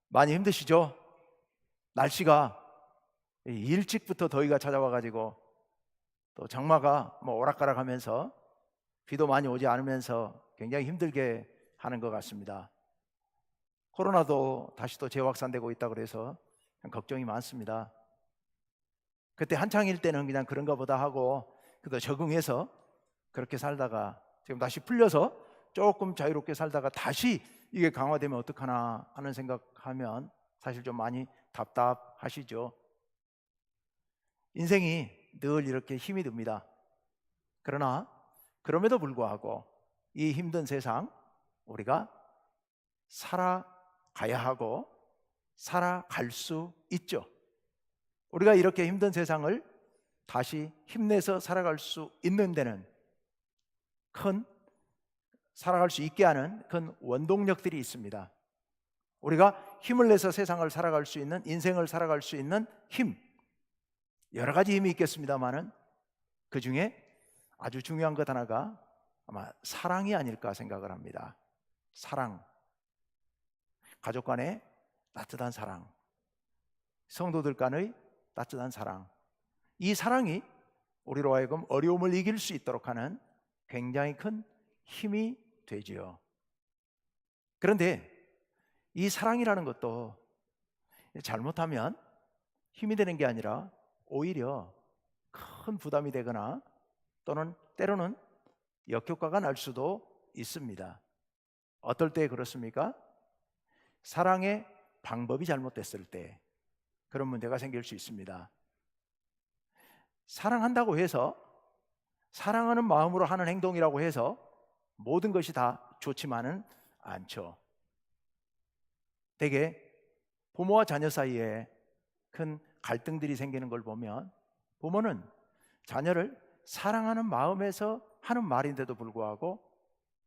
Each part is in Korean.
많이 힘드시죠? 날씨가 일찍부터 더위가 찾아와가지고 또 장마가 오락가락하면서 비도 많이 오지 않으면서 굉장히 힘들게 하는 것 같습니다. 코로나도 다시 또 재확산되고 있다 그래서 걱정이 많습니다. 그때 한창일 때는 그냥 그런가 보다 하고 그래도 적응해서 그렇게 살다가 지금 다시 풀려서 조금 자유롭게 살다가 다시 이게 강화되면 어떡하나 하는 생각하면 사실 좀 많이 답답하시죠. 인생이 늘 이렇게 힘이 듭니다. 그러나 그럼에도 불구하고 이 힘든 세상 우리가 살아가야 하고 살아갈 수 있죠. 우리가 이렇게 힘든 세상을 다시 힘내서 살아갈 수 있는 데는 살아갈 수 있게 하는 큰 원동력들이 있습니다. 우리가 힘을 내서 세상을 살아갈 수 있는, 인생을 살아갈 수 있는 힘, 여러 가지 힘이 있겠습니다만은 그 중에 아주 중요한 것 하나가 아마 사랑이 아닐까 생각을 합니다. 사랑, 가족 간의 따뜻한 사랑, 성도들 간의 따뜻한 사랑, 이 사랑이 우리로 하여금 어려움을 이길 수 있도록 하는 굉장히 큰 힘이 되지요. 그런데 이 사랑이라는 것도 잘못하면 힘이 되는 게 아니라 오히려 큰 부담이 되거나 또는 때로는 역효과가 날 수도 있습니다. 어떨 때 그렇습니까? 사랑의 방법이 잘못됐을 때 그런 문제가 생길 수 있습니다. 사랑한다고 해서, 사랑하는 마음으로 하는 행동이라고 해서 모든 것이 다 좋지만은 않죠. 대개 부모와 자녀 사이에 큰 갈등들이 생기는 걸 보면 부모는 자녀를 사랑하는 마음에서 하는 말인데도 불구하고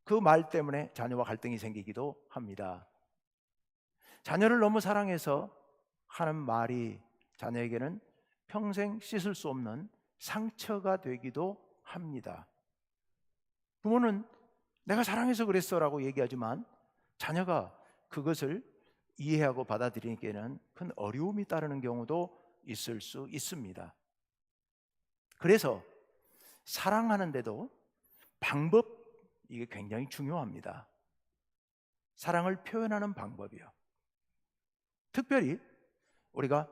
그 말 때문에 자녀와 갈등이 생기기도 합니다. 자녀를 너무 사랑해서 하는 말이 자녀에게는 평생 씻을 수 없는 상처가 되기도 합니다. 부모는 내가 사랑해서 그랬어 라고 얘기하지만 자녀가 그것을 이해하고 받아들이기에는 큰 어려움이 따르는 경우도 있을 수 있습니다. 그래서 사랑하는데도 방법, 이게 굉장히 중요합니다. 사랑을 표현하는 방법이요. 특별히 우리가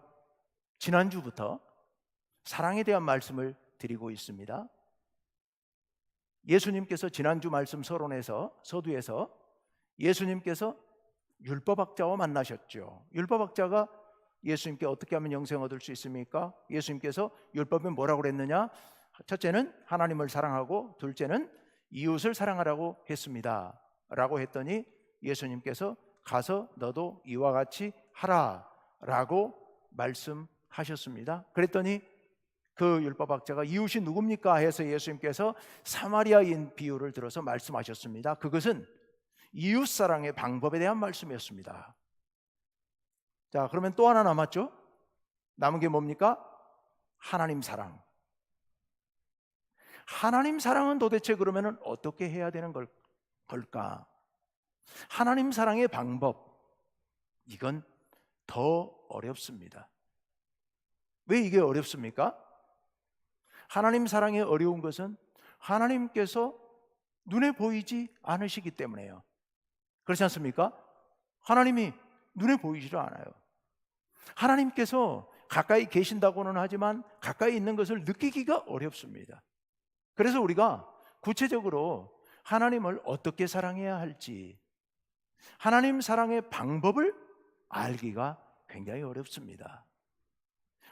지난주부터 사랑에 대한 말씀을 드리고 있습니다. 예수님께서 지난주 말씀 서두에서 예수님께서 율법학자와 만나셨죠. 율법학자가 예수님께 어떻게 하면 영생 얻을 수 있습니까? 예수님께서 율법에 뭐라고 그랬느냐? 첫째는 하나님을 사랑하고 둘째는 이웃을 사랑하라고 했습니다 라고 했더니 예수님께서 가서 너도 이와 같이 하라 라고 말씀하셨습니다. 그랬더니 그 율법학자가 이웃이 누굽니까? 해서 예수님께서 사마리아인 비유를 들어서 말씀하셨습니다. 그것은 이웃사랑의 방법에 대한 말씀이었습니다. 자, 그러면 또 하나 남았죠? 남은 게 뭡니까? 하나님 사랑. 하나님 사랑은 도대체 그러면 어떻게 해야 되는 걸까? 하나님 사랑의 방법, 이건 더 어렵습니다. 왜 이게 어렵습니까? 하나님 사랑의 어려운 것은 하나님께서 눈에 보이지 않으시기 때문에요. 그렇지 않습니까? 하나님이 눈에 보이지를 않아요. 하나님께서 가까이 계신다고는 하지만 가까이 있는 것을 느끼기가 어렵습니다. 그래서 우리가 구체적으로 하나님을 어떻게 사랑해야 할지, 하나님 사랑의 방법을 알기가 굉장히 어렵습니다.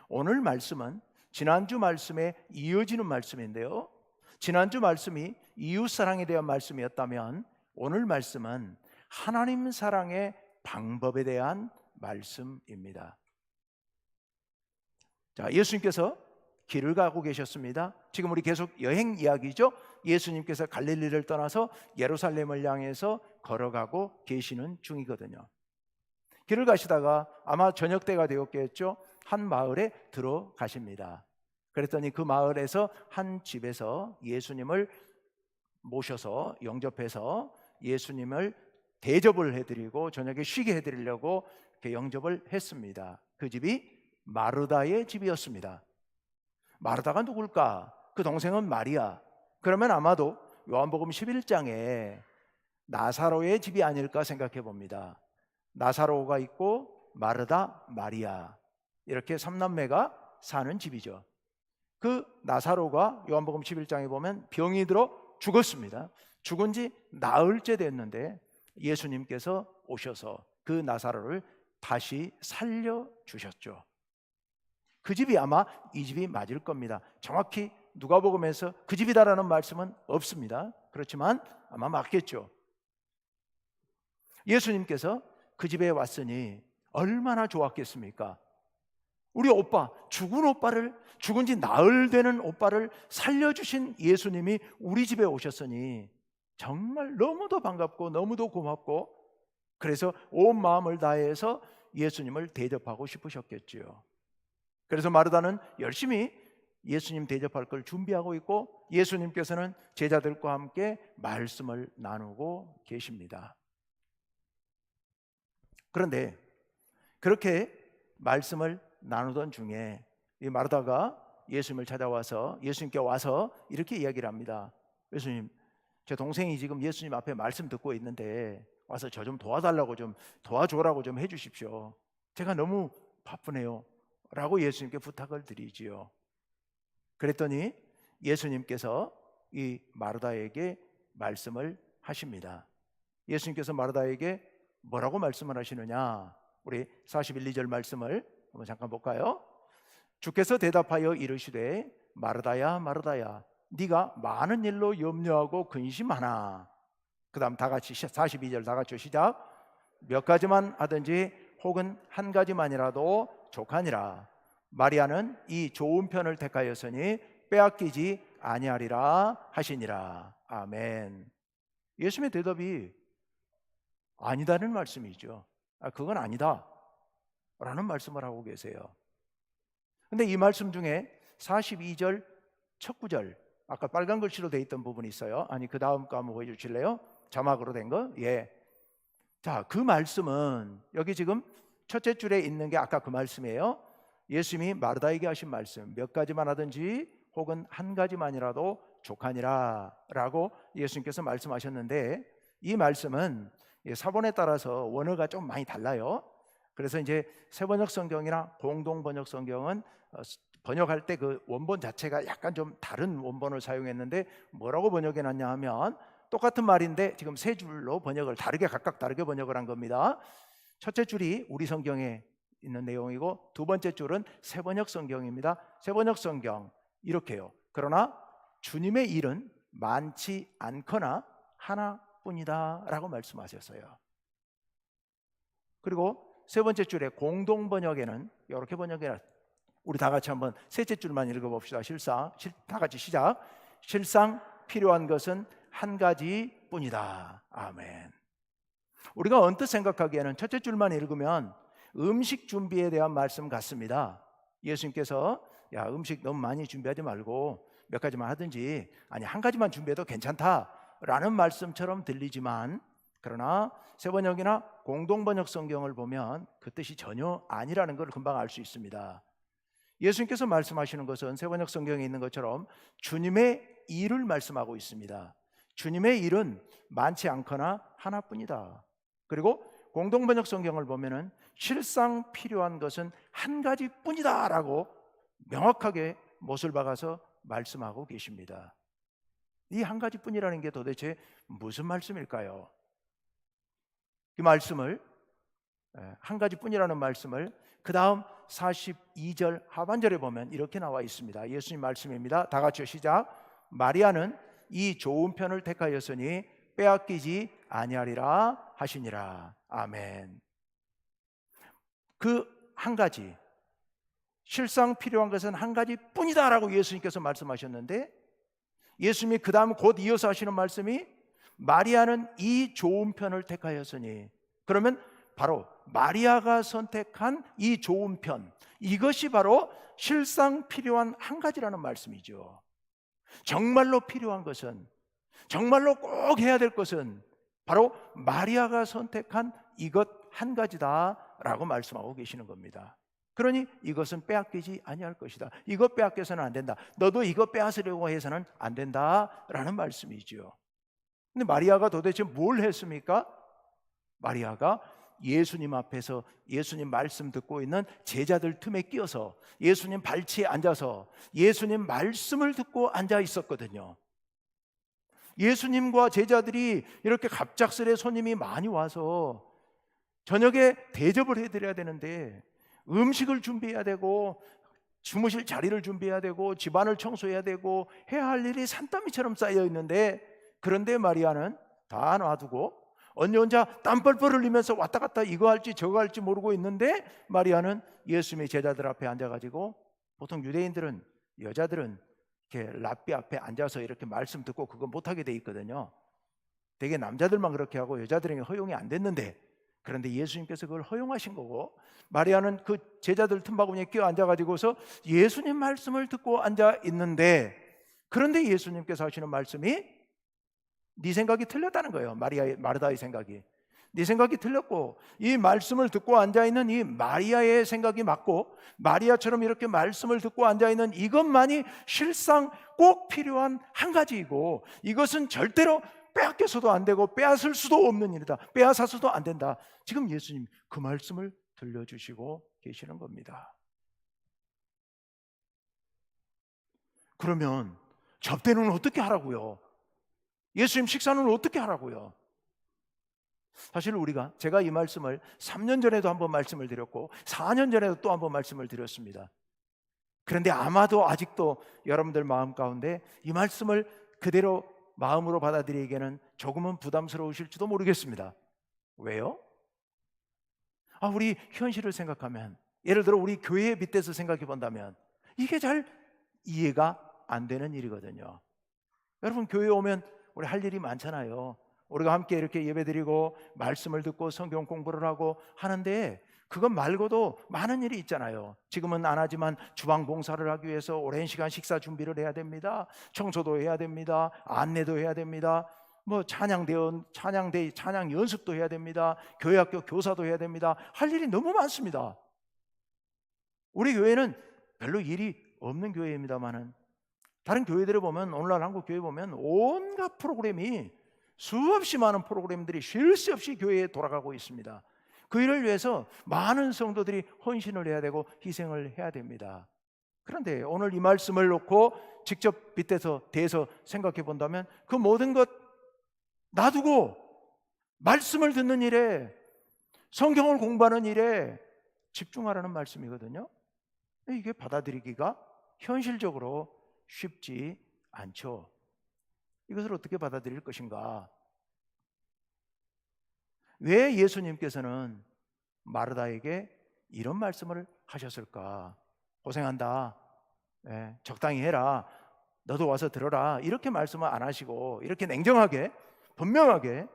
오늘 말씀은 지난주 말씀에 이어지는 말씀인데요, 지난주 말씀이 이웃 사랑에 대한 말씀이었다면 오늘 말씀은 하나님 사랑의 방법에 대한 말씀입니다. 자, 예수님께서 길을 가고 계셨습니다. 지금 우리 계속 여행 이야기죠. 예수님께서 갈릴리를 떠나서 예루살렘을 향해서 걸어가고 계시는 중이거든요. 길을 가시다가 아마 저녁 때가 되었겠죠. 한 마을에 들어가십니다. 그랬더니 그 마을에서 한 집에서 예수님을 모셔서 영접해서 예수님을 대접을 해드리고 저녁에 쉬게 해드리려고 이렇게 영접을 했습니다. 그 집이 마르다의 집이었습니다. 마르다가 누굴까? 그 동생은 마리아. 그러면 아마도 요한복음 11장에 나사로의 집이 아닐까 생각해 봅니다. 나사로가 있고 마르다, 마리아, 이렇게 삼남매가 사는 집이죠. 그 나사로가 요한복음 11장에 보면 병이 들어 죽었습니다. 죽은 지 나흘째 됐는데 예수님께서 오셔서 그 나사로를 다시 살려주셨죠. 그 집이 아마 이 집이 맞을 겁니다. 정확히 누가복음에서 그 집이다라는 말씀은 없습니다. 그렇지만 아마 맞겠죠. 예수님께서 그 집에 왔으니 얼마나 좋았겠습니까? 우리 오빠, 죽은 지 나흘 되는 오빠를 살려주신 예수님이 우리 집에 오셨으니 정말 너무도 반갑고 너무도 고맙고, 그래서 온 마음을 다해서 예수님을 대접하고 싶으셨겠지요. 그래서 마르다는 열심히 예수님 대접할 걸 준비하고 있고, 예수님께서는 제자들과 함께 말씀을 나누고 계십니다. 그런데 그렇게 말씀을 나누던 중에 이 마르다가 예수님을 찾아와서 예수님께 와서 이렇게 이야기를 합니다. 예수님, 제 동생이 지금 예수님 앞에 말씀 듣고 있는데 와서 저 좀 도와달라고, 좀 도와줘라고 좀 해주십시오. 제가 너무 바쁘네요 라고 예수님께 부탁을 드리지요. 그랬더니 예수님께서 이 마르다에게 말씀을 하십니다. 예수님께서 마르다에게 뭐라고 말씀을 하시느냐? 우리 41, 2절 말씀을 한번 잠깐 볼까요? 주께서 대답하여 이르시되 마르다야 마르다야, 네가 많은 일로 염려하고 근심하나. 그 다음 다 같이 42절 다 같이 시작. 몇 가지만 하든지 혹은 한 가지만이라도 족하니라. 마리아는 이 좋은 편을 택하였으니 빼앗기지 아니하리라 하시니라. 아멘. 예수님의 대답이 아니다는 말씀이죠. 그건 아니다 라는 말씀을 하고 계세요. 근데 이 말씀 중에 42절 첫 구절, 아까 빨간 글씨로 되어 있던 부분이 있어요. 아니, 그 다음 거 한번 보여주실래요? 자막으로 된 거? 예. 자, 그 말씀은 여기 지금 첫째 줄에 있는 게 아까 그 말씀이에요. 예수님이 마르다에게 하신 말씀, 몇 가지만 하든지 혹은 한 가지만이라도 족하니라 라고 예수님께서 말씀하셨는데, 이 말씀은 사본에 따라서 원어가 좀 많이 달라요. 그래서 이제 세번역 성경이나 공동번역 성경은 번역할 때 그 원본 자체가 약간 좀 다른 원본을 사용했는데, 뭐라고 번역해 놨냐 하면 똑같은 말인데 지금 세 줄로 번역을 각각 다르게 번역을 한 겁니다. 첫째 줄이 우리 성경에 있는 내용이고 두 번째 줄은 세번역 성경입니다. 세번역 성경 이렇게요. 그러나 주님의 일은 많지 않거나 하나뿐이다 라고 말씀하셨어요. 그리고 세 번째 줄에 공동번역에는 이렇게 번역해놨. 우리 다 같이 한번 셋째 줄만 읽어봅시다. 다 같이 시작. 실상 필요한 것은 한 가지뿐이다. 아멘. 우리가 언뜻 생각하기에는 첫째 줄만 읽으면 음식 준비에 대한 말씀 같습니다. 예수님께서 야, 음식 너무 많이 준비하지 말고 몇 가지만 하든지, 아니 한 가지만 준비해도 괜찮다라는 말씀처럼 들리지만, 그러나 세번역이나 공동번역 성경을 보면 그 뜻이 전혀 아니라는 걸 금방 알 수 있습니다. 예수님께서 말씀하시는 것은 세번역 성경에 있는 것처럼 주님의 일을 말씀하고 있습니다. 주님의 일은 많지 않거나 하나뿐이다. 그리고 공동번역 성경을 보면은 실상 필요한 것은 한 가지뿐이다 라고 명확하게 못을 박아서 말씀하고 계십니다. 이 한 가지뿐이라는 게 도대체 무슨 말씀일까요? 이 말씀을, 한 가지뿐이라는 말씀을 그 다음 42절 하반절에 보면 이렇게 나와 있습니다. 예수님 말씀입니다. 다 같이 시작. 마리아는 이 좋은 편을 택하였으니 빼앗기지 아니하리라 하시니라. 아멘. 그 한 가지, 실상 필요한 것은 한 가지뿐이다 라고 예수님께서 말씀하셨는데, 예수님이 그 다음 곧 이어서 하시는 말씀이 마리아는 이 좋은 편을 택하였으니, 그러면 바로 마리아가 선택한 이 좋은 편, 이것이 바로 실상 필요한 한 가지라는 말씀이죠. 정말로 필요한 것은, 정말로 꼭 해야 될 것은 바로 마리아가 선택한 이것 한 가지다 라고 말씀하고 계시는 겁니다. 그러니 이것은 빼앗기지 아니할 것이다. 이것 빼앗겨서는 안 된다. 너도 이것 빼앗으려고 해서는 안 된다라는 말씀이죠. 근데 마리아가 도대체 뭘 했습니까? 마리아가 예수님 앞에서 예수님 말씀 듣고 있는 제자들 틈에 끼어서 예수님 발치에 앉아서 예수님 말씀을 듣고 앉아 있었거든요. 예수님과 제자들이 이렇게 갑작스레 손님이 많이 와서 저녁에 대접을 해드려야 되는데 음식을 준비해야 되고 주무실 자리를 준비해야 되고 집안을 청소해야 되고 해야 할 일이 산더미처럼 쌓여 있는데, 그런데 마리아는 다 놔두고 언니 혼자 땀 뻘뻘 흘리면서 왔다 갔다 이거 할지 저거 할지 모르고 있는데, 마리아는 예수님의 제자들 앞에 앉아가지고, 보통 유대인들은 여자들은 이렇게 랍비 앞에 앉아서 이렇게 말씀 듣고 그거 못하게 돼 있거든요. 되게 남자들만 그렇게 하고 여자들에게 허용이 안 됐는데, 그런데 예수님께서 그걸 허용하신 거고, 마리아는 그 제자들 틈바구니에 끼어 앉아가지고서 예수님 말씀을 듣고 앉아 있는데, 그런데 예수님께서 하시는 말씀이 네 생각이 틀렸다는 거예요. 마르다의 생각이. 네 생각이 틀렸고, 이 말씀을 듣고 앉아있는 이 마리아의 생각이 맞고, 마리아처럼 이렇게 말씀을 듣고 앉아있는 이것만이 실상 꼭 필요한 한 가지이고, 이것은 절대로 빼앗겨서도 안 되고 빼앗을 수도 없는 일이다. 빼앗아서도 안 된다. 지금 예수님 그 말씀을 들려주시고 계시는 겁니다. 그러면 접대는 어떻게 하라고요? 예수님 식사는 어떻게 하라고요? 사실 제가 이 말씀을 3년 전에도 한번 말씀을 드렸고 4년 전에도 또 한번 말씀을 드렸습니다. 그런데 아마도 아직도 여러분들 마음 가운데 이 말씀을 그대로 마음으로 받아들이기에는 조금은 부담스러우실지도 모르겠습니다. 왜요? 우리 현실을 생각하면, 예를 들어 우리 교회에 빗대서 생각해 본다면 이게 잘 이해가 안 되는 일이거든요. 여러분, 교회에 오면 우리 할 일이 많잖아요. 우리가 함께 이렇게 예배드리고 말씀을 듣고 성경 공부를 하고 하는데, 그것 말고도 많은 일이 있잖아요. 지금은 안 하지만 주방 봉사를 하기 위해서 오랜 시간 식사 준비를 해야 됩니다. 청소도 해야 됩니다. 안내도 해야 됩니다. 찬양 연습도 해야 됩니다. 교회학교 교사도 해야 됩니다. 할 일이 너무 많습니다. 우리 교회는 별로 일이 없는 교회입니다만은, 다른 교회들을 보면, 오늘날 한국 교회 보면 온갖 프로그램이, 수없이 많은 프로그램들이 쉴 새 없이 교회에 돌아가고 있습니다. 그 일을 위해서 많은 성도들이 헌신을 해야 되고 희생을 해야 됩니다. 그런데 오늘 이 말씀을 놓고 직접 대해서 생각해 본다면, 그 모든 것 놔두고 말씀을 듣는 일에, 성경을 공부하는 일에 집중하라는 말씀이거든요. 이게 받아들이기가 현실적으로 쉽지 않죠. 이것을 어떻게 받아들일 것인가? 왜 예수님께서는 마르다에게 이런 말씀을 하셨을까? 고생한다, 적당히 해라, 너도 와서 들어라, 이렇게 말씀을 안 하시고 이렇게 냉정하게 분명하게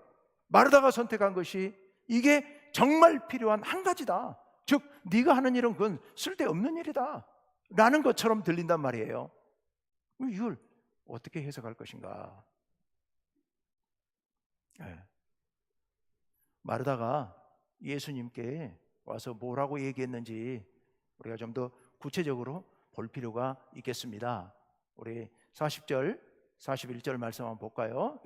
마르다가 선택한 것이 이게 정말 필요한 한 가지다, 즉 네가 하는 일은 그건 쓸데없는 일이다 라는 것처럼 들린단 말이에요. 이걸 어떻게 해석할 것인가? 마르다가 예수님께 와서 뭐라고 얘기했는지 우리가 좀 더 구체적으로 볼 필요가 있겠습니다. 우리 40절 41절 말씀 한번 볼까요?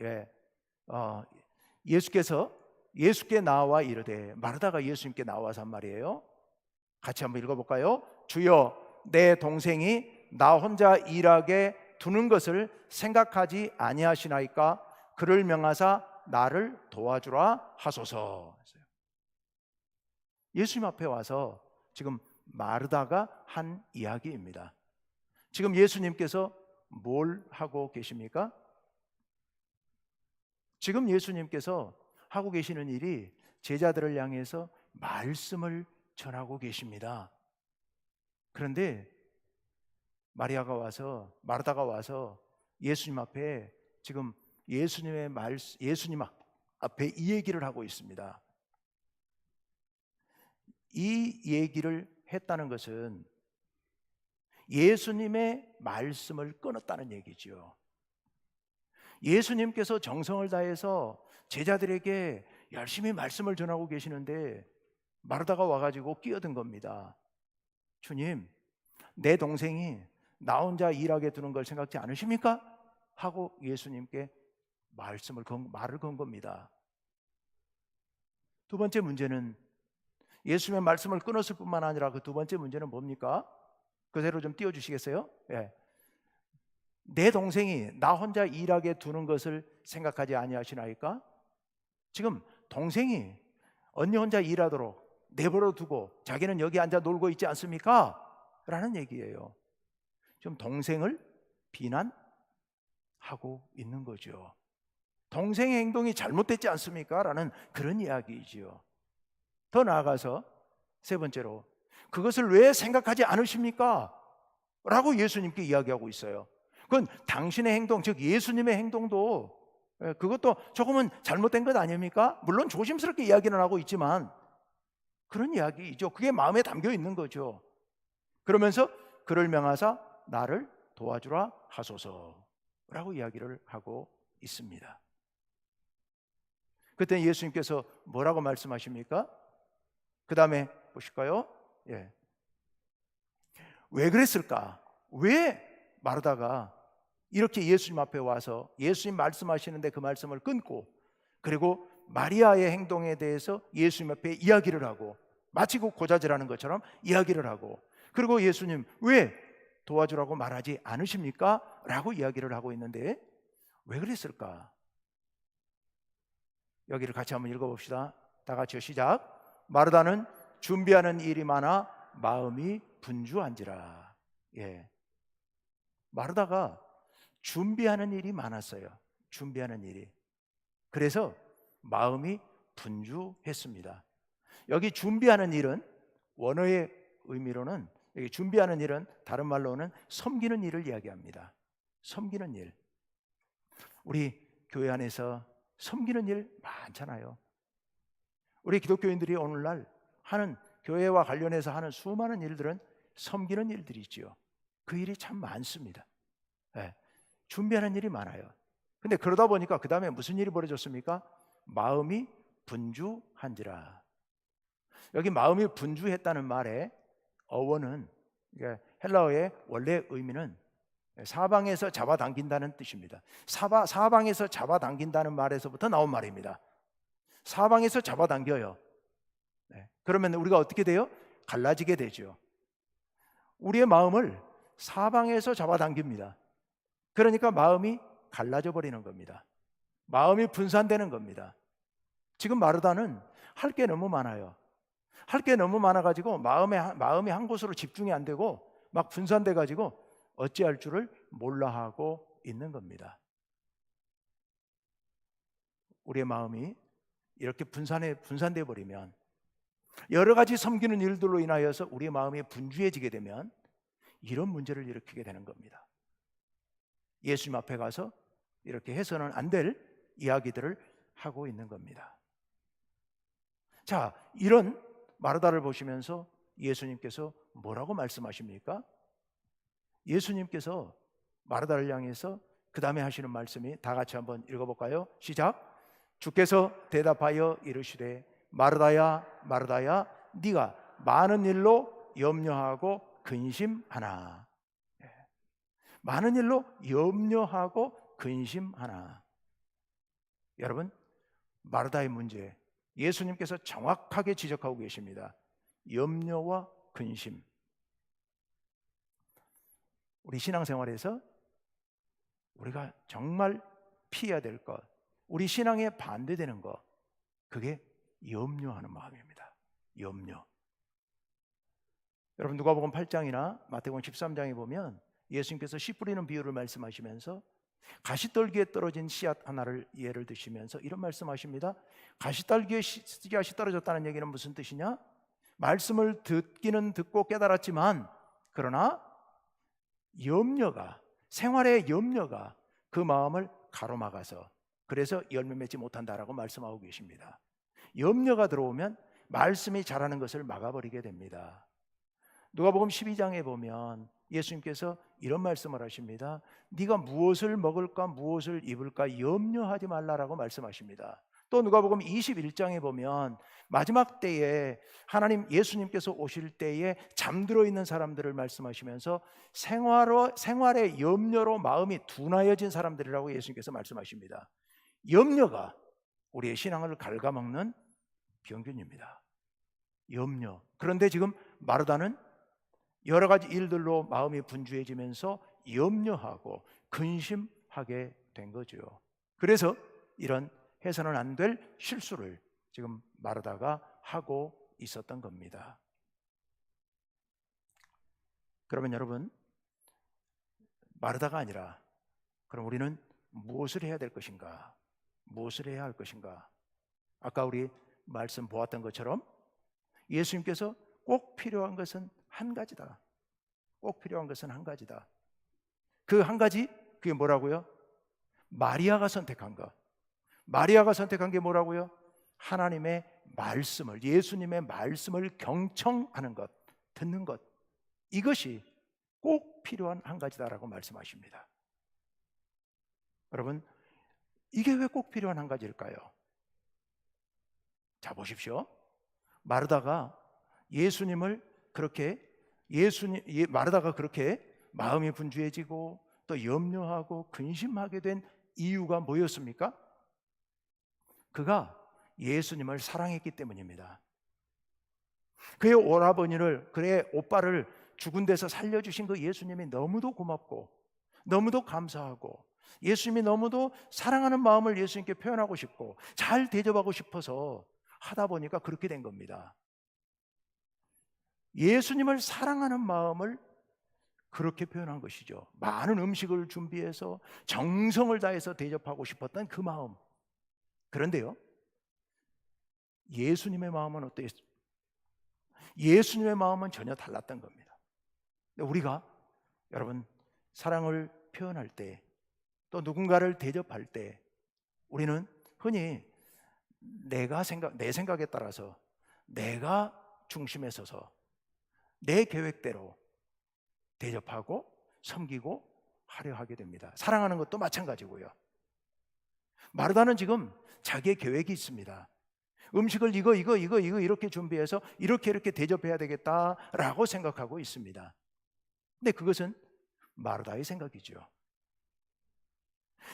예수께 나와 이르되, 마르다가 예수님께 나와서 한 말이에요. 같이 한번 읽어볼까요? 주여, 내 동생이 나 혼자 일하게 두는 것을 생각하지 아니하시나이까? 그를 명하사 나를 도와주라 하소서. 예수님 앞에 와서 지금 마르다가 한 이야기입니다. 지금 예수님께서 뭘 하고 계십니까? 지금 예수님께서 하고 계시는 일이 제자들을 향해서 말씀을 전하고 계십니다. 그런데 마르다가 와서 예수님 앞에 지금 예수님 앞에 이 얘기를 하고 있습니다. 이 얘기를 했다는 것은 예수님의 말씀을 끊었다는 얘기죠. 예수님께서 정성을 다해서 제자들에게 열심히 말씀을 전하고 계시는데 마르다가 와가지고 끼어든 겁니다. 주님, 내 동생이 나 혼자 일하게 두는 걸 생각지 않으십니까? 하고 예수님께 말을 건 겁니다. 두 번째 문제는 예수님의 말씀을 끊었을 뿐만 아니라 그 두 번째 문제는 뭡니까? 그대로 좀 띄워주시겠어요? 예. 내 동생이 나 혼자 일하게 두는 것을 생각하지 아니하시나이까? 지금 동생이 언니 혼자 일하도록 내버려 두고 자기는 여기 앉아 놀고 있지 않습니까? 라는 얘기예요. 지금 동생을 비난하고 있는 거죠. 동생의 행동이 잘못됐지 않습니까? 라는 그런 이야기이지요. 더 나아가서 세 번째로 그것을 왜 생각하지 않으십니까? 라고 예수님께 이야기하고 있어요. 그건 당신의 행동, 즉 예수님의 행동도 그것도 조금은 잘못된 것 아닙니까? 물론 조심스럽게 이야기는 하고 있지만 그런 이야기이죠. 그게 마음에 담겨 있는 거죠. 그러면서 그를 명하사 나를 도와주라 하소서라고 이야기를 하고 있습니다. 그때 예수님께서 뭐라고 말씀하십니까? 그 다음에 보실까요? 예. 왜 그랬을까? 왜 마르다가 이렇게 예수님 앞에 와서 예수님 말씀하시는데 그 말씀을 끊고 그리고 마리아의 행동에 대해서 예수님 앞에 이야기를 하고 마치 그 고자질하는 것처럼 이야기를 하고 그리고 예수님 왜 도와주라고 말하지 않으십니까? 라고 이야기를 하고 있는데 왜 그랬을까? 여기를 같이 한번 읽어봅시다. 다 같이요. 시작. 마르다는 준비하는 일이 많아 마음이 분주한지라. 예. 마르다가 준비하는 일이 많았어요. 준비하는 일이. 그래서 마음이 분주했습니다. 여기 준비하는 일은 원어의 의미로는 여기 준비하는 일은 다른 말로는 섬기는 일을 이야기합니다. 섬기는 일. 우리 교회 안에서 섬기는 일 많잖아요. 우리 기독교인들이 오늘날 하는 교회와 관련해서 하는 수많은 일들은 섬기는 일들이지요. 그 일이 참 많습니다. 네, 준비하는 일이 많아요. 근데 그러다 보니까 그 다음에 무슨 일이 벌어졌습니까? 마음이 분주한지라. 여기 마음이 분주했다는 말의 어원은 헬라어의 원래 의미는 사방에서 잡아당긴다는 뜻입니다. 사방에서 잡아당긴다는 말에서부터 나온 말입니다. 사방에서 잡아당겨요. 네. 그러면 우리가 어떻게 돼요? 갈라지게 되죠. 우리의 마음을 사방에서 잡아당깁니다. 그러니까 마음이 갈라져 버리는 겁니다. 마음이 분산되는 겁니다. 지금 마르다는 할 게 너무 많아요. 할 게 너무 많아가지고 마음이 한 곳으로 집중이 안 되고 막 분산돼가지고 어찌할 줄을 몰라 하고 있는 겁니다. 우리의 마음이 이렇게 분산돼 버리면 여러 가지 섬기는 일들로 인하여서 우리의 마음이 분주해지게 되면 이런 문제를 일으키게 되는 겁니다. 예수님 앞에 가서 이렇게 해서는 안 될 이야기들을 하고 있는 겁니다. 자, 이런 마르다를 보시면서 예수님께서 뭐라고 말씀하십니까? 예수님께서 마르다를 향해서 그 다음에 하시는 말씀이 다 같이 한번 읽어볼까요? 시작. 주께서 대답하여 이르시되 마르다야 마르다야 네가 많은 일로 염려하고 근심하나. 많은 일로 염려하고 근심하나. 여러분, 마르다의 문제 예수님께서 정확하게 지적하고 계십니다. 염려와 근심. 우리 신앙생활에서 우리가 정말 피해야 될 것, 우리 신앙에 반대되는 것, 그게 염려하는 마음입니다. 염려. 여러분 누가복음 8장이나 마태복음 13장에 보면 예수님께서 씨 뿌리는 비유를 말씀하시면서 가시떨기에 떨어진 씨앗 하나를 예를 드시면서 이런 말씀하십니다. 가시떨기에 씨앗이 떨어졌다는 얘기는 무슨 뜻이냐? 말씀을 듣기는 듣고 깨달았지만 그러나 염려가, 생활의 염려가 그 마음을 가로막아서 그래서 열매 맺지 못한다라고 말씀하고 계십니다. 염려가 들어오면 말씀이 자라는 것을 막아버리게 됩니다. 누가복음 12장에 보면 예수님께서 이런 말씀을 하십니다. 네가 무엇을 먹을까 무엇을 입을까 염려하지 말라라고 말씀하십니다. 또 누가복음 21장에 보면 마지막 때에 하나님 예수님께서 오실 때에 잠들어 있는 사람들을 말씀하시면서 생활의 염려로 마음이 둔하여진 사람들이라고 예수님께서 말씀하십니다. 염려가 우리의 신앙을 갉아먹는 병균입니다. 염려. 그런데 지금 마르다는 여러 가지 일들로 마음이 분주해지면서 염려하고 근심하게 된 거죠. 그래서 이런 해서는 안 될 실수를 지금 마르다가 하고 있었던 겁니다. 그러면 여러분, 마르다가 아니라 그럼 우리는 무엇을 해야 될 것인가? 무엇을 해야 할 것인가? 아까 우리 말씀 보았던 것처럼 예수님께서 꼭 필요한 것은 한 가지다. 꼭 필요한 것은 한 가지다. 그 한 가지, 그게 뭐라고요? 마리아가 선택한 것. 마리아가 선택한 게 뭐라고요? 하나님의 말씀을, 예수님의 말씀을 경청하는 것, 듣는 것. 이것이 꼭 필요한 한 가지다라고 말씀하십니다. 여러분, 이게 왜 꼭 필요한 한 가지일까요? 자, 보십시오. 마르다가 마르다가 그렇게 마음이 분주해지고 또 염려하고 근심하게 된 이유가 뭐였습니까? 그가 예수님을 사랑했기 때문입니다. 그의 오라버니를, 그의 오빠를 죽은 데서 살려주신 그 예수님이 너무도 고맙고 너무도 감사하고 예수님이 너무도 사랑하는 마음을 예수님께 표현하고 싶고 잘 대접하고 싶어서 하다 보니까 그렇게 된 겁니다. 예수님을 사랑하는 마음을 그렇게 표현한 것이죠. 많은 음식을 준비해서 정성을 다해서 대접하고 싶었던 그 마음. 그런데요, 예수님의 마음은 어땠습니까? 예수님의 마음은 전혀 달랐던 겁니다. 우리가 여러분 사랑을 표현할 때 또 누군가를 대접할 때 우리는 흔히 내 생각에 따라서 내가 중심에 서서 내 계획대로 대접하고 섬기고 하려 하게 됩니다. 사랑하는 것도 마찬가지고요. 마르다는 지금 자기의 계획이 있습니다. 음식을 이거 이렇게 준비해서 이렇게 대접해야 되겠다라고 생각하고 있습니다. 근데 그것은 마르다의 생각이죠.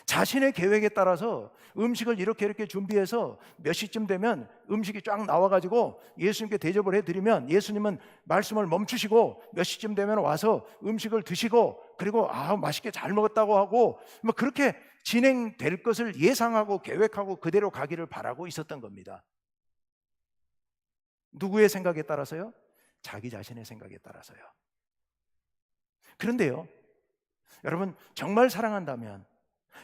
자신의 계획에 따라서 음식을 이렇게 준비해서 몇 시쯤 되면 음식이 쫙 나와가지고 예수님께 대접을 해드리면 예수님은 말씀을 멈추시고 몇 시쯤 되면 와서 음식을 드시고 그리고 맛있게 잘 먹었다고 하고 뭐 그렇게 진행될 것을 예상하고 계획하고 그대로 가기를 바라고 있었던 겁니다. 누구의 생각에 따라서요? 자기 자신의 생각에 따라서요. 그런데요, 여러분 정말 사랑한다면,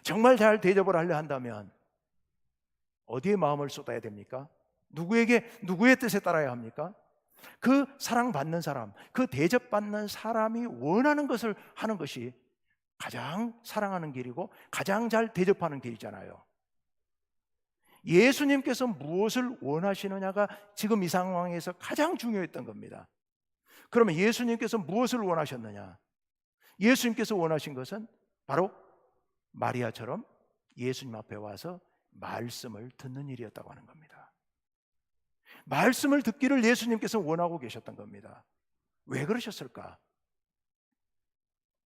정말 잘 대접을 하려 한다면 어디에 마음을 쏟아야 됩니까? 누구의 뜻에 따라야 합니까? 그 사랑받는 사람, 그 대접받는 사람이 원하는 것을 하는 것이 가장 사랑하는 길이고 가장 잘 대접하는 길이잖아요. 예수님께서 무엇을 원하시느냐가 지금 이 상황에서 가장 중요했던 겁니다. 그러면 예수님께서 무엇을 원하셨느냐? 예수님께서 원하신 것은 바로 마리아처럼 예수님 앞에 와서 말씀을 듣는 일이었다고 하는 겁니다. 말씀을 듣기를 예수님께서 원하고 계셨던 겁니다. 왜 그러셨을까?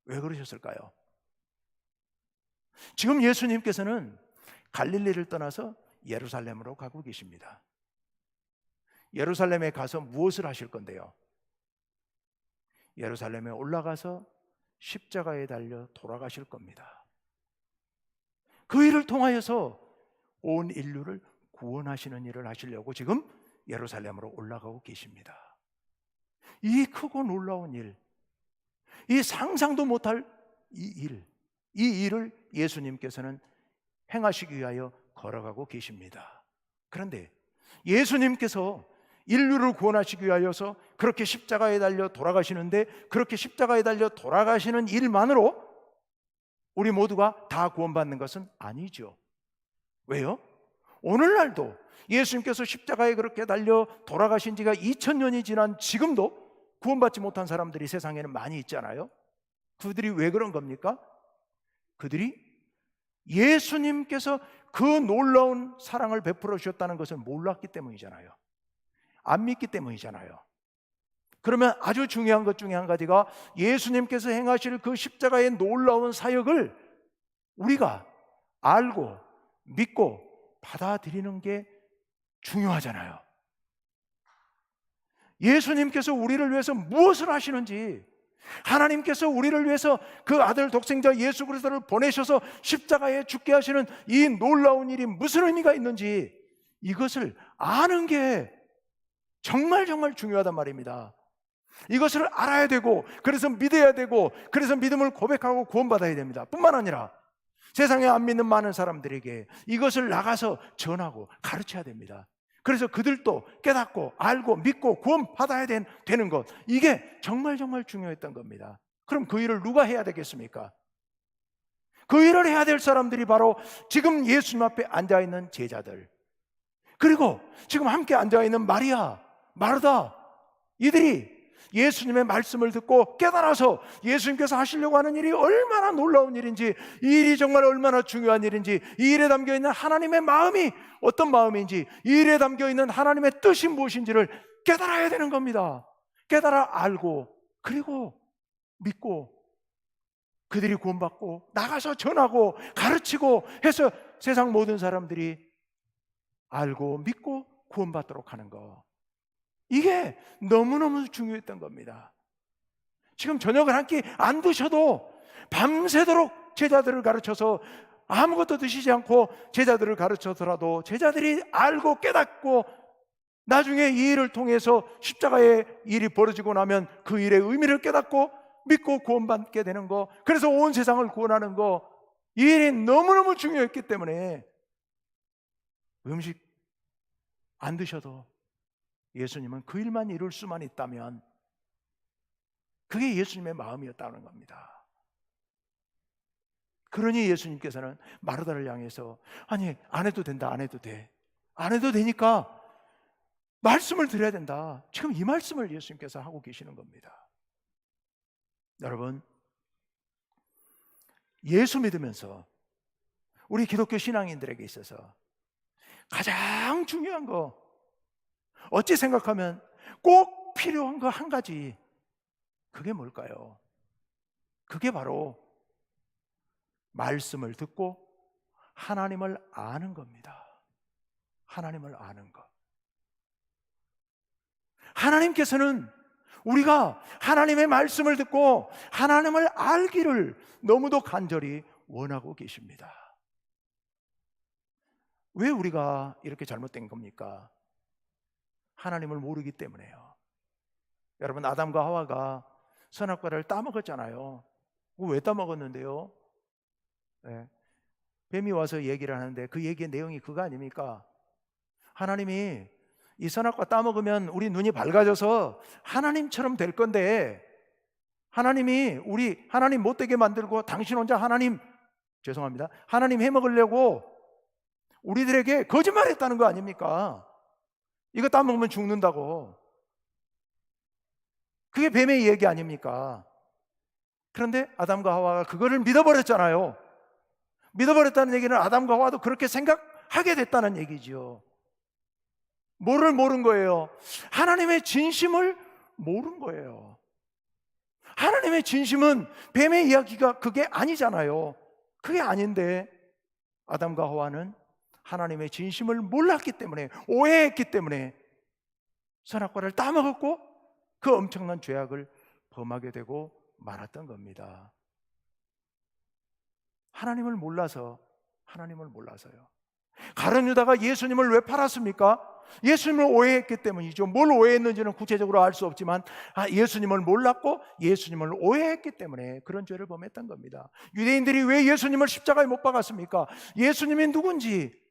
왜 그러셨을까요? 지금 예수님께서는 갈릴리를 떠나서 예루살렘으로 가고 계십니다. 예루살렘에 가서 무엇을 하실 건데요? 예루살렘에 올라가서 십자가에 달려 돌아가실 겁니다. 그 일을 통하여서 온 인류를 구원하시는 일을 하시려고 지금 예루살렘으로 올라가고 계십니다. 이 크고 놀라운 일, 이 상상도 못할 이 일을 예수님께서는 행하시기 위하여 걸어가고 계십니다. 그런데 예수님께서 인류를 구원하시기 위하여서 그렇게 십자가에 달려 돌아가시는데, 그렇게 십자가에 달려 돌아가시는 일만으로 우리 모두가 다 구원받는 것은 아니죠. 왜요? 오늘날도 예수님께서 십자가에 그렇게 달려 돌아가신 지가 2000년이 지난 지금도 구원받지 못한 사람들이 세상에는 많이 있잖아요. 그들이 왜 그런 겁니까? 그들이 예수님께서 그 놀라운 사랑을 베풀어 주셨다는 것을 몰랐기 때문이잖아요. 안 믿기 때문이잖아요. 그러면 아주 중요한 것 중에 한 가지가 예수님께서 행하실 그 십자가의 놀라운 사역을 우리가 알고 믿고 받아들이는 게 중요하잖아요. 예수님께서 우리를 위해서 무엇을 하시는지, 하나님께서 우리를 위해서 그 아들 독생자 예수 그리스도를 보내셔서 십자가에 죽게 하시는 이 놀라운 일이 무슨 의미가 있는지, 이것을 아는 게 정말 중요하단 말입니다. 이것을 알아야 되고, 그래서 믿어야 되고, 그래서 믿음을 고백하고 구원받아야 됩니다. 뿐만 아니라 세상에 안 믿는 많은 사람들에게 이것을 나가서 전하고 가르쳐야 됩니다. 그래서 그들도 깨닫고 알고 믿고 구원받아야 되는 것, 이게 정말 중요했던 겁니다. 그럼 그 일을 누가 해야 되겠습니까? 그 일을 해야 될 사람들이 바로 지금 예수님 앞에 앉아있는 제자들, 그리고 지금 함께 앉아있는 마리아, 마르다, 이들이 예수님의 말씀을 듣고 깨달아서 예수님께서 하시려고 하는 일이 얼마나 놀라운 일인지, 이 일이 정말 얼마나 중요한 일인지, 이 일에 담겨있는 하나님의 마음이 어떤 마음인지, 이 일에 담겨있는 하나님의 뜻이 무엇인지를 깨달아야 되는 겁니다. 깨달아 알고, 그리고 믿고, 그들이 구원받고 나가서 전하고 가르치고 해서 세상 모든 사람들이 알고 믿고 구원받도록 하는 것, 이게 너무너무 중요했던 겁니다. 지금 저녁을 한 끼 안 드셔도 밤새도록 제자들을 가르쳐서, 아무것도 드시지 않고 제자들을 가르쳐서라도 제자들이 알고 깨닫고 나중에 이 일을 통해서 십자가의 일이 벌어지고 나면 그 일의 의미를 깨닫고 믿고 구원받게 되는 거, 그래서 온 세상을 구원하는 거, 이 일이 너무너무 중요했기 때문에 음식 안 드셔도 예수님은 그 일만 이룰 수만 있다면 그게 예수님의 마음이었다는 겁니다. 그러니 예수님께서는 마르다를 향해서, 아니 안 해도 된다, 안 해도 돼, 안 해도 되니까 말씀을 드려야 된다, 지금 이 말씀을 예수님께서 하고 계시는 겁니다. 여러분, 예수 믿으면서 우리 기독교 신앙인들에게 있어서 가장 중요한 거, 어찌 생각하면 꼭 필요한 거 한 가지, 그게 뭘까요? 그게 바로 말씀을 듣고 하나님을 아는 겁니다. 하나님을 아는 것. 하나님께서는 우리가 하나님의 말씀을 듣고 하나님을 알기를 너무도 간절히 원하고 계십니다. 왜 우리가 이렇게 잘못된 겁니까? 하나님을 모르기 때문에요. 여러분, 아담과 하와가 선악과를 따먹었잖아요. 왜 따먹었는데요? 네. 뱀이 와서 얘기를 하는데 그 얘기의 내용이 그거 아닙니까? 하나님이 이 선악과 따먹으면 우리 눈이 밝아져서 하나님처럼 될 건데, 하나님이 우리 하나님 못되게 만들고 당신 혼자 하나님 해먹으려고 우리들에게 거짓말했다는 거 아닙니까? 이거 따먹으면 죽는다고. 그게 뱀의 얘기 아닙니까? 그런데 아담과 하와가 그거를 믿어버렸잖아요. 믿어버렸다는 얘기는 아담과 하와도 그렇게 생각하게 됐다는 얘기죠. 뭐를 모른 거예요? 하나님의 진심을 모른 거예요. 하나님의 진심은 뱀의 이야기가 그게 아니잖아요. 그게 아닌데 아담과 하와는 하나님의 진심을 몰랐기 때문에, 오해했기 때문에 선악과를 따먹었고 그 엄청난 죄악을 범하게 되고 말았던 겁니다. 하나님을 몰라서요. 가룟 유다가 예수님을 왜 팔았습니까? 예수님을 오해했기 때문이죠. 뭘 오해했는지는 구체적으로 알 수 없지만 예수님을 몰랐고 예수님을 오해했기 때문에 그런 죄를 범했던 겁니다. 유대인들이 왜 예수님을 십자가에 못 박았습니까? 예수님이 누군지,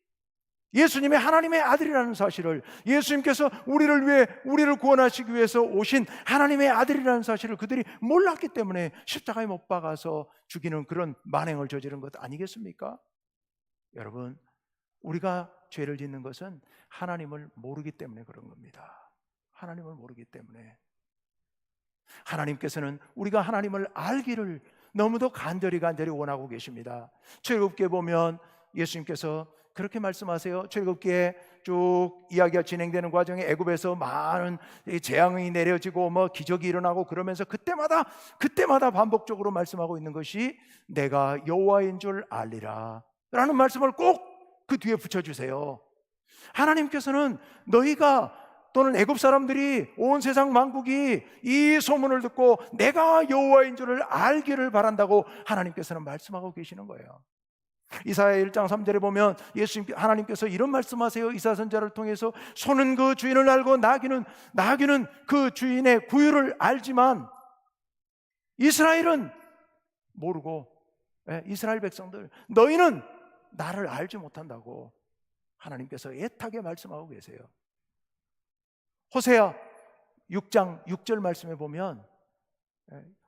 예수님이 하나님의 아들이라는 사실을, 예수님께서 우리를 구원하시기 위해서 오신 하나님의 아들이라는 사실을 그들이 몰랐기 때문에 십자가에 못 박아서 죽이는 그런 만행을 저지른 것 아니겠습니까? 여러분, 우리가 죄를 짓는 것은 하나님을 모르기 때문에 그런 겁니다. 하나님을 모르기 때문에. 하나님께서는 우리가 하나님을 알기를 너무도 간절히 원하고 계십니다. 출애굽기에 보면 예수님께서 그렇게 말씀하세요. 출애굽기에 쭉 이야기가 진행되는 과정에 애굽에서 많은 재앙이 내려지고 뭐 기적이 일어나고 그러면서 그때마다 반복적으로 말씀하고 있는 것이 내가 여호와인 줄 알리라 라는 말씀을 꼭 그 뒤에 붙여주세요. 하나님께서는 너희가 또는 애굽 사람들이, 온 세상 만국이 이 소문을 듣고 내가 여호와인 줄을 알기를 바란다고 하나님께서는 말씀하고 계시는 거예요. 이사야 1장 3절에 보면 하나님께서 이런 말씀하세요. 이사야 선지자를 통해서 소는 그 주인을 알고 나귀는 그 주인의 구유를 알지만 이스라엘은 모르고, 이스라엘 백성들 너희는 나를 알지 못한다고 하나님께서 애타게 말씀하고 계세요. 호세아 6장 6절 말씀에 보면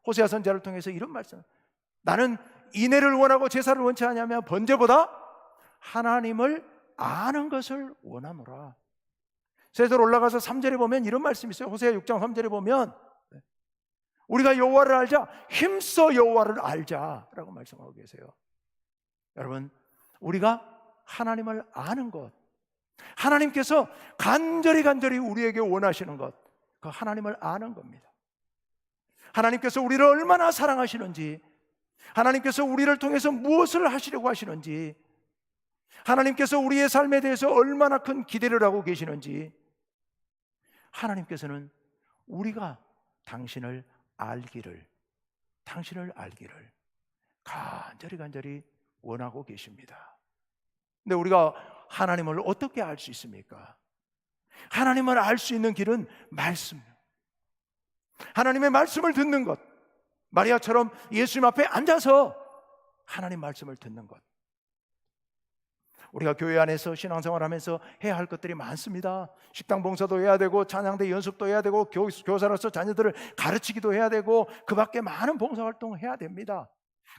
호세아 선지자를 통해서 이런 말씀, 나는 인애를 원하고 제사를 원치 않냐면 번제보다 하나님을 아는 것을 원하노라. 세절 올라가서 3절에 보면 이런 말씀이 있어요. 호세아 6장 3절에 보면 우리가 여호와를 알자, 힘써 여호와를 알자라고 말씀하고 계세요. 여러분, 우리가 하나님을 아는 것, 하나님께서 간절히 우리에게 원하시는 것, 그 하나님을 아는 겁니다. 하나님께서 우리를 얼마나 사랑하시는지, 하나님께서 우리를 통해서 무엇을 하시려고 하시는지, 하나님께서 우리의 삶에 대해서 얼마나 큰 기대를 하고 계시는지, 하나님께서는 우리가 당신을 알기를 간절히 원하고 계십니다. 근데 우리가 하나님을 어떻게 알 수 있습니까? 하나님을 알 수 있는 길은 말씀, 하나님의 말씀을 듣는 것, 마리아처럼 예수님 앞에 앉아서 하나님 말씀을 듣는 것. 우리가 교회 안에서 신앙생활하면서 해야 할 것들이 많습니다. 식당 봉사도 해야 되고, 찬양대 연습도 해야 되고, 교사로서 자녀들을 가르치기도 해야 되고, 그 밖에 많은 봉사활동을 해야 됩니다.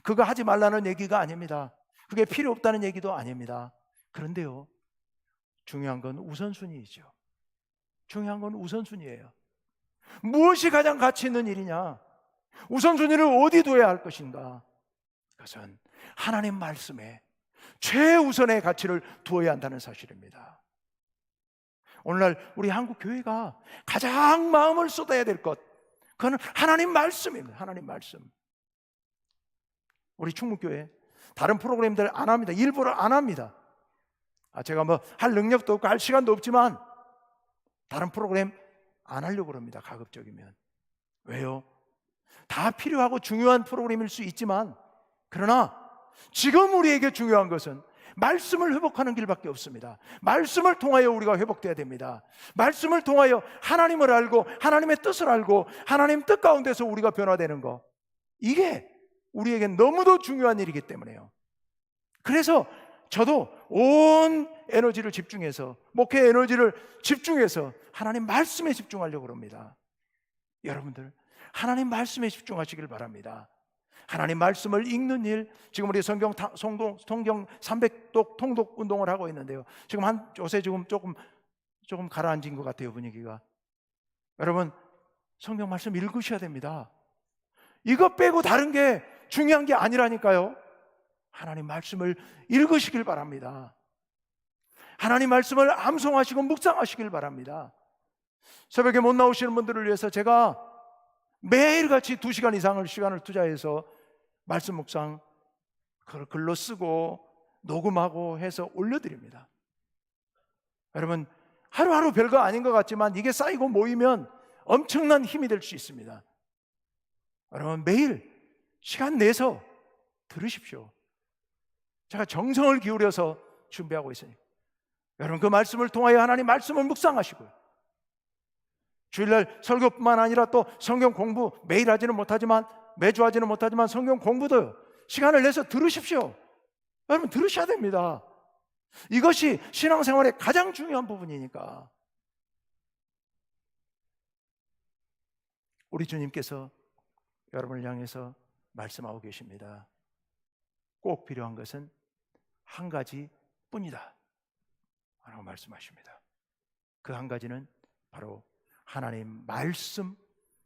그거 하지 말라는 얘기가 아닙니다. 그게 필요 없다는 얘기도 아닙니다. 그런데요, 중요한 건 우선순위이죠. 중요한 건 우선순위예요. 무엇이 가장 가치 있는 일이냐? 우선순위를 어디 둬야 할 것인가? 그것은 하나님 말씀에 최우선의 가치를 두어야 한다는 사실입니다. 오늘날 우리 한국 교회가 가장 마음을 쏟아야 될 것, 그건 하나님 말씀입니다. 하나님 말씀. 우리 충무교회 다른 프로그램들 안 합니다. 일부러 안 합니다. 제가 뭐 할 능력도 없고 할 시간도 없지만 다른 프로그램 안 하려고 합니다. 가급적이면. 왜요? 다 필요하고 중요한 프로그램일 수 있지만, 그러나 지금 우리에게 중요한 것은 말씀을 회복하는 길밖에 없습니다. 말씀을 통하여 우리가 회복돼야 됩니다. 말씀을 통하여 하나님을 알고 하나님의 뜻을 알고 하나님 뜻 가운데서 우리가 변화되는 것, 이게 우리에게 너무도 중요한 일이기 때문에요. 그래서 저도 온 에너지를 집중해서, 목회 에너지를 집중해서 하나님 말씀에 집중하려고 합니다. 여러분들, 하나님 말씀에 집중하시길 바랍니다. 하나님 말씀을 읽는 일, 지금 우리 성경 300독 통독 운동을 하고 있는데요. 지금 요새 조금 가라앉은 것 같아요, 분위기가. 여러분, 성경 말씀 읽으셔야 됩니다. 이것 빼고 다른 게 중요한 게 아니라니까요. 하나님 말씀을 읽으시길 바랍니다. 하나님 말씀을 암송하시고 묵상하시길 바랍니다. 새벽에 못 나오시는 분들을 위해서 제가 매일같이 2시간 이상을 시간을 투자해서 말씀 묵상 그걸 글로 쓰고 녹음하고 해서 올려드립니다. 여러분, 하루하루 별거 아닌 것 같지만 이게 쌓이고 모이면 엄청난 힘이 될 수 있습니다. 여러분, 매일 시간 내서 들으십시오. 제가 정성을 기울여서 준비하고 있으니까 여러분, 그 말씀을 통하여 하나님 말씀을 묵상하시고요, 주일날 설교뿐만 아니라 또 성경 공부 매일 하지는 못하지만, 매주 하지는 못하지만 성경 공부도 시간을 내서 들으십시오. 여러분, 들으셔야 됩니다. 이것이 신앙생활의 가장 중요한 부분이니까. 우리 주님께서 여러분을 향해서 말씀하고 계십니다. 꼭 필요한 것은 한 가지 뿐이다 라고 말씀하십니다. 그 한 가지는 바로 하나님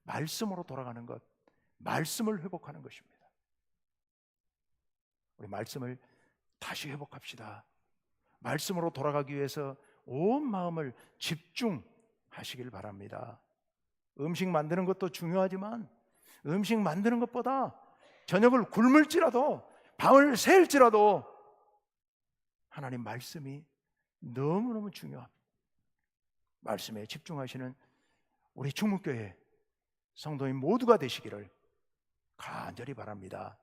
말씀으로 돌아가는 것, 말씀을 회복하는 것입니다. 우리 말씀을 다시 회복합시다. 말씀으로 돌아가기 위해서 온 마음을 집중하시길 바랍니다. 음식 만드는 것도 중요하지만 음식 만드는 것보다 저녁을 굶을지라도 밤을 새일지라도 하나님 말씀이 너무너무 중요합니다. 말씀에 집중하시는 우리 충무교회 성도인 모두가 되시기를 간절히 바랍니다.